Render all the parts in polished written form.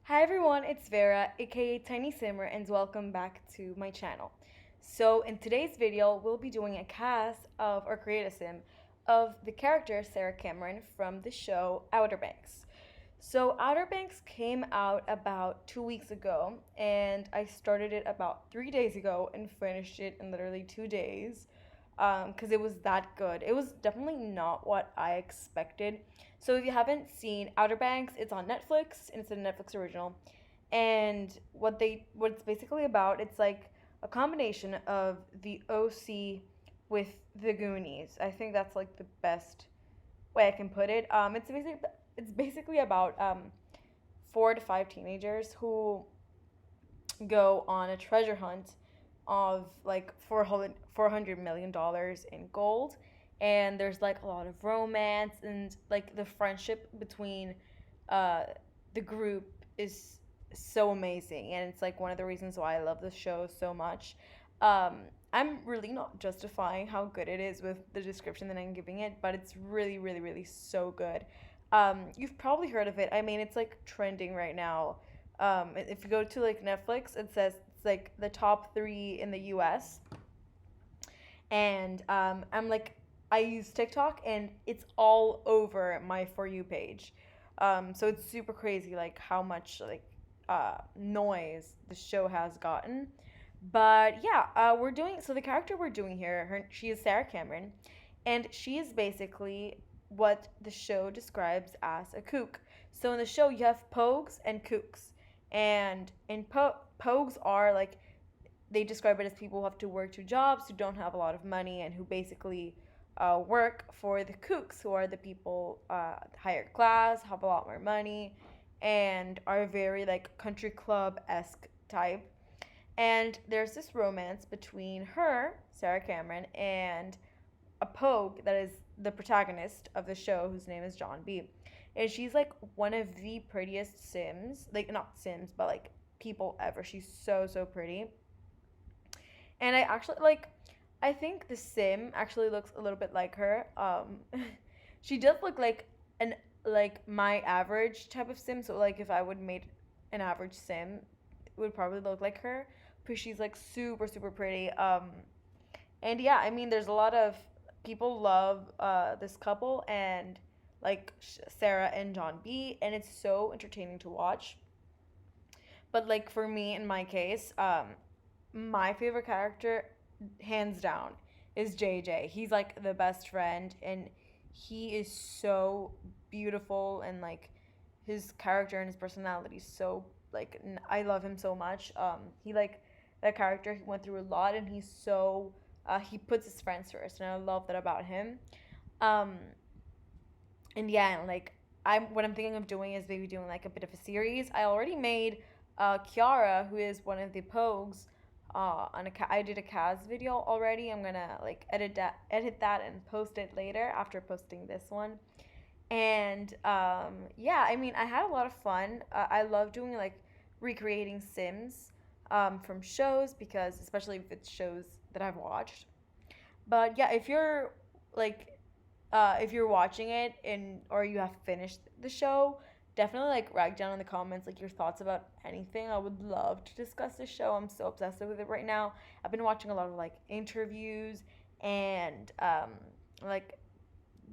Hi everyone, it's Vera, aka Tiny Simmer, and welcome back to my channel. So in today's video, we'll be doing a cast of, or create a sim, of the character Sarah Cameron from the show Outer Banks. So Outer Banks came out about 2 weeks ago, and I started it about 3 days ago and finished it in literally 2 days because it was that good. It was definitely not what I expected. So if you haven't seen Outer Banks, it's on Netflix and it's a Netflix original. And what it's basically about, it's like a combination of the OC with the Goonies. I think that's like the best way I can put it. It's basically about 4 to 5 teenagers who go on a treasure hunt of like $400 million in gold, and there's like a lot of romance, and like the friendship between uh, the group is so amazing, and it's like one of the reasons why I love the show so much. um, I'm really not justifying how good it is with the description that I'm giving it, but it's really, really, really so good. You've probably heard of it. I mean, it's like trending right now. If you go to like Netflix, it says it's like the top three in the US. And I use TikTok, and it's all over my For You page. So it's super crazy, like how much noise the show has gotten. But yeah, we're doing so. The character we're doing here, she is Sarah Cameron, and she is basically what the show describes as a kook. So in the show, you have pogues and kooks, and pogues are like, they describe it as people who have to work two jobs, who don't have a lot of money, and who basically work for the kooks, who are the people higher class, have a lot more money, and are very like country club esque type. And there's this romance between her, Sarah Cameron, and a pogue that is the protagonist of the show, whose name is John B. And she's like one of the prettiest Sims, like not Sims, but like people ever. She's so, so pretty. And I think the Sim actually looks a little bit like her. She does look like an like my average type of Sim. So like if I would made an average Sim, it would probably look like her. But she's like super, super pretty. And yeah, I mean, there's a lot of people love this couple, and like Sarah and John B, and it's so entertaining to watch. But like for me, in my case, my favorite character, hands down, is JJ. He's like the best friend, and he is so beautiful, and like his character and his personality is so like I love him so much. He like that character. He went through a lot, and he's so he puts his friends first, and I love that about him. Um, and yeah, and like what I'm thinking of doing is maybe doing like a bit of a series. I already made Kiara, who is one of the Pogues, I did a CAS video already. I'm gonna like edit that and post it later after posting this one. And yeah, I mean, I had a lot of fun. I love doing like recreating Sims from shows, because especially if it's shows that I've watched. But yeah, like if you're watching it and or you have finished the show, definitely like write down in the comments like your thoughts about anything. I would love to discuss the show. I'm so obsessed with it right now. I've been watching a lot of like interviews and like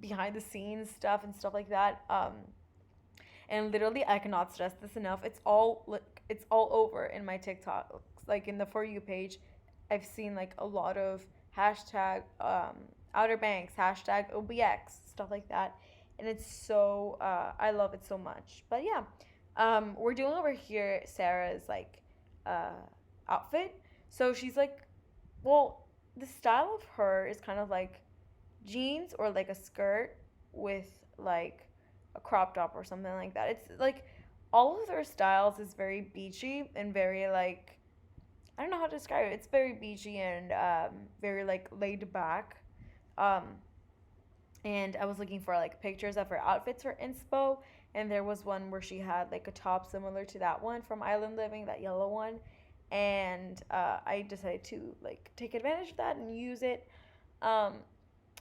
behind the scenes stuff and stuff like that. And literally, I cannot stress this enough. It's all over in my TikTok, like in the For You page. I've seen like a lot of hashtag Outer Banks, hashtag OBX, stuff like that, and it's so I love it so much. But yeah, we're doing over here Sarah's like uh, outfit. So she's like, well, the style of her is kind of like jeans or like a skirt with like a crop top or something like that. It's like all of their styles is very beachy and very like, I don't know how to describe it. It's very beachy and very like laid back. Um, and I was looking for like pictures of her outfits for inspo, and there was one where she had like a top similar to that one from Island Living, that yellow one, and I decided to like take advantage of that and use it. Um,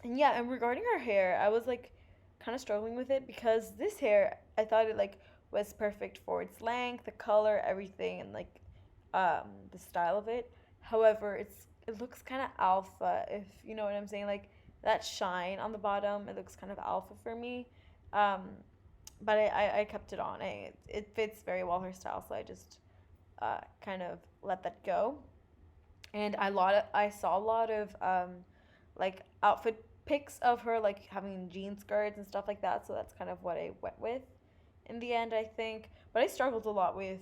and yeah, and regarding her hair, I was like kind of struggling with it because this hair, I thought it like was perfect for its length, the color, everything, and like the style of it. However, it looks kind of alpha, if you know what I'm saying. Like that shine on the bottom, it looks kind of alpha for me. Um, but I kept it on. It fits very well her style, so I just kind of let that go. And I saw a lot of like outfit pics of her like having jean skirts and stuff like that. So that's kind of what I went with in the end, I think. But I struggled a lot with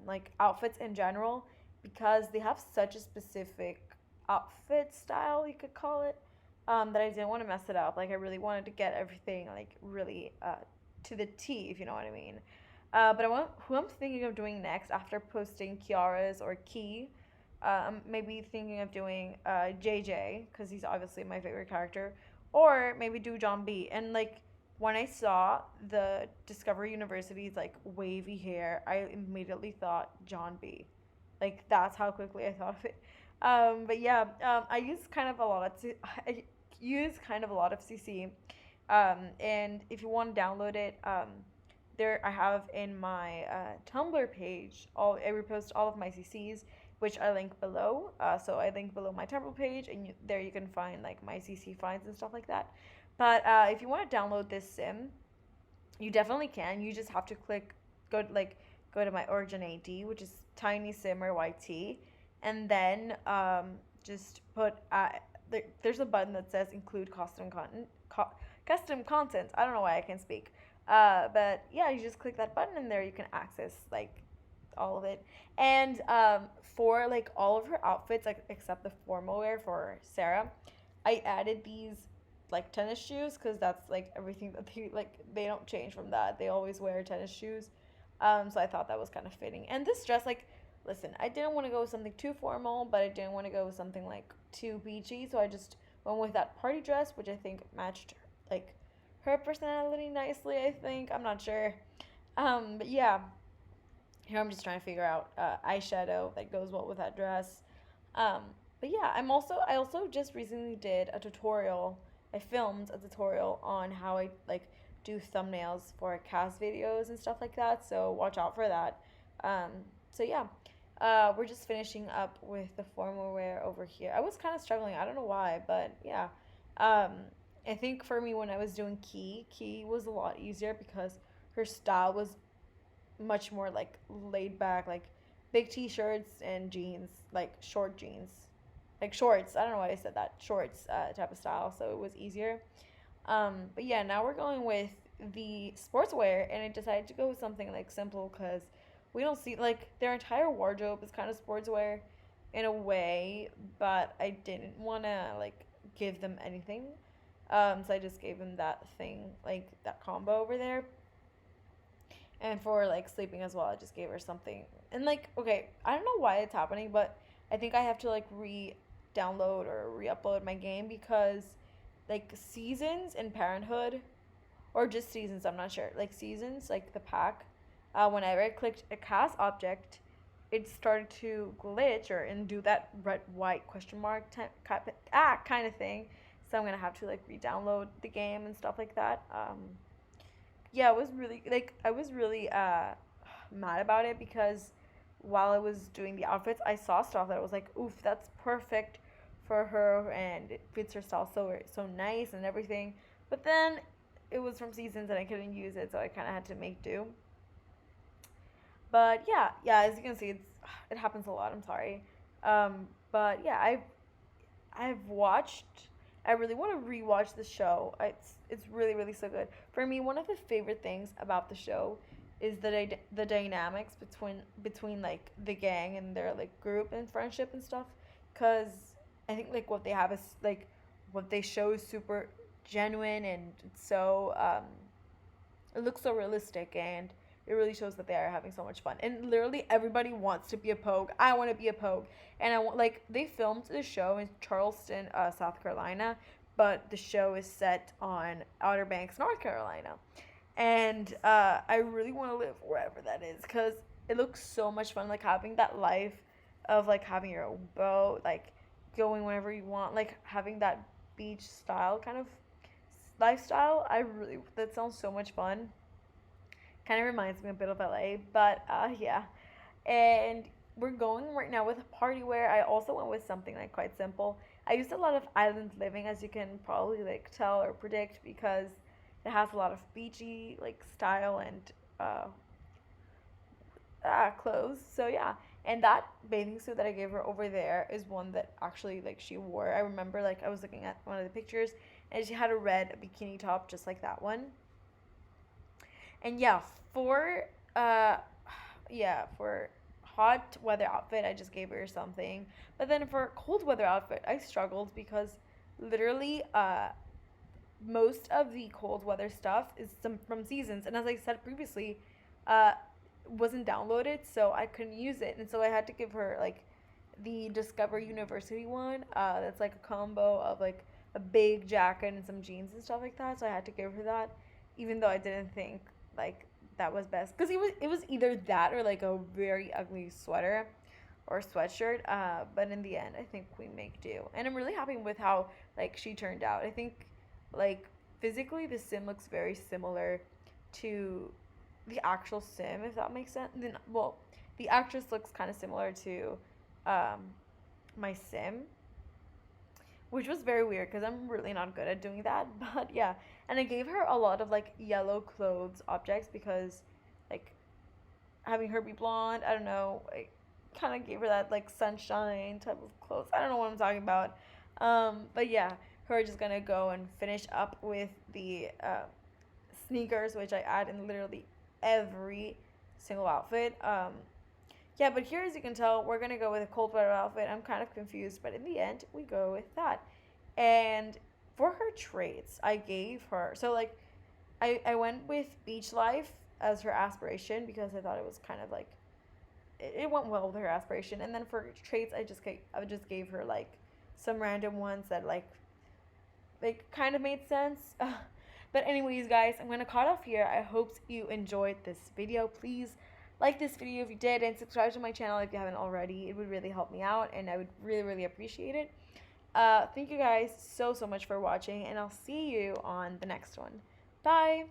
like outfits in general because they have such a specific outfit style, you could call it, that I didn't want to mess it up. Like I really wanted to get everything like really to the T, if you know what I mean. But who I'm thinking of doing next after posting Kiara's or Key. I'm maybe thinking of doing JJ because he's obviously my favorite character, or maybe do John B. And like when I saw the Discovery University's like wavy hair, I immediately thought John B. Like that's how quickly I thought of it. But yeah, I use kind of a lot of I use kind of a lot of CC. And if you want to download it, there I have in my Tumblr page. I repost all of my CCs, which I link below. So I link below my Tumblr page, and there you can find like my CC finds and stuff like that. But if you want to download this sim, you definitely can. You just have to go to my OriginID, which is Tiny Simmer YT, and then just put there's a button that says include custom content. Custom content. I don't know why I can speak. But yeah, you just click that button and there you can access like all of it. And for like all of her outfits, like except the formal wear for Sarah, I added these like tennis shoes because that's like everything that they don't change from that. They always wear tennis shoes. So I thought that was kind of fitting. And this dress, like, listen, I didn't want to go with something too formal, but I didn't want to go with something like too beachy. So I just went with that party dress, which I think matched like her personality nicely. I think I'm not sure. But yeah, here I'm just trying to figure out eyeshadow that goes well with that dress. Um, but yeah, I also just recently did a tutorial. I filmed a tutorial on how I like do thumbnails for CAS videos and stuff like that. So watch out for that. Um, so yeah, we're just finishing up with the formal wear over here. I was kind of struggling. I don't know why, but yeah. Um, I think for me when I was doing Key was a lot easier because her style was much more like laid back, like big t-shirts and jeans, like short jeans, like shorts. I don't know why I said that. Shorts type of style, so it was easier. But yeah, now we're going with the sportswear, and I decided to go with something like simple because we don't see like their entire wardrobe is kind of sportswear in a way, but I didn't want to like give them anything. So I just gave them that thing, like that combo over there. And for like sleeping as well, I just gave her something. And like, okay, I don't know why it's happening, but I think I have to like re-download or re-upload my game because like seasons in Parenthood or just seasons, I'm not sure. Like seasons, like the pack, whenever I clicked a CAS object, it started to glitch or and do that red white question mark kind of thing. So I'm gonna have to like re-download the game and stuff like that. Yeah, it was really like I was really mad about it because while I was doing the outfits, I saw stuff that was like, oof, that's perfect for her and it fits her style so nice and everything. But then it was from seasons and I couldn't use it, so I kind of had to make do. But yeah, as you can see, it happens a lot. I'm sorry. But yeah, I've watched. I really want to rewatch the show. It's really really so good. For me, one of the favorite things about the show is the dynamics between like the gang and their like group and friendship and stuff. Cause I think like what they have is like what they show is super genuine and it's so it looks so realistic and it really shows that they are having so much fun. And literally everybody wants to be a Pogue. I want to be a Pogue. And I want like they filmed the show in Charleston, South Carolina, but the show is set on Outer Banks, North Carolina. And I really want to live wherever that is because it looks so much fun. Like having that life of like having your own boat, like going whenever you want, like having that beach style kind of lifestyle. I really that sounds so much fun Kind of reminds me a bit of LA, but yeah. And we're going right now with a party wear. I also went with something like quite simple. I used a lot of island living, as you can probably like tell or predict, because it has a lot of beachy like style and uh, clothes. So yeah, and that bathing suit that I gave her over there is one that actually like she wore. I remember like I was looking at one of the pictures, and she had a red bikini top just like that one. And yeah, for uh for hot weather outfit, I just gave her something. But then for cold weather outfit, I struggled because literally most of the cold weather stuff is some from seasons, and as I said previously, uh wasn't downloaded, so I couldn't use it, and so I had to give her like the Discover University one. That's like a combo of like a big jacket and some jeans and stuff like that. So I had to give her that, even though I didn't think like that was best, because it was either that or like a very ugly sweater or sweatshirt. But in the end, I think we make do, and I'm really happy with how like she turned out. I think like physically the sim looks very similar to the actual sim, if that makes sense. Then well, the actress looks kind of similar to um, my sim, which was very weird because I'm really not good at doing that. But yeah, and I gave her a lot of like yellow clothes objects because like having her be blonde, I don't know, I kind of gave her that like sunshine type of clothes. I don't know what I'm talking about. But yeah, her just gonna go and finish up with the sneakers, which I add in literally every single outfit. Yeah, but here, as you can tell, we're gonna go with a cold weather outfit. I'm kind of confused, but in the end, we go with that. And for her traits, I gave her so like I went with beach life as her aspiration because I thought it was kind of like it went well with her aspiration. And then for traits, I just gave her like some random ones that like kind of made sense. But anyways, guys, I'm gonna cut off here. I hope you enjoyed this video. Please like this video if you did, and subscribe to my channel if you haven't already. It would really help me out, and I would really, really appreciate it. Thank you guys so much for watching, and I'll see you on the next one. Bye.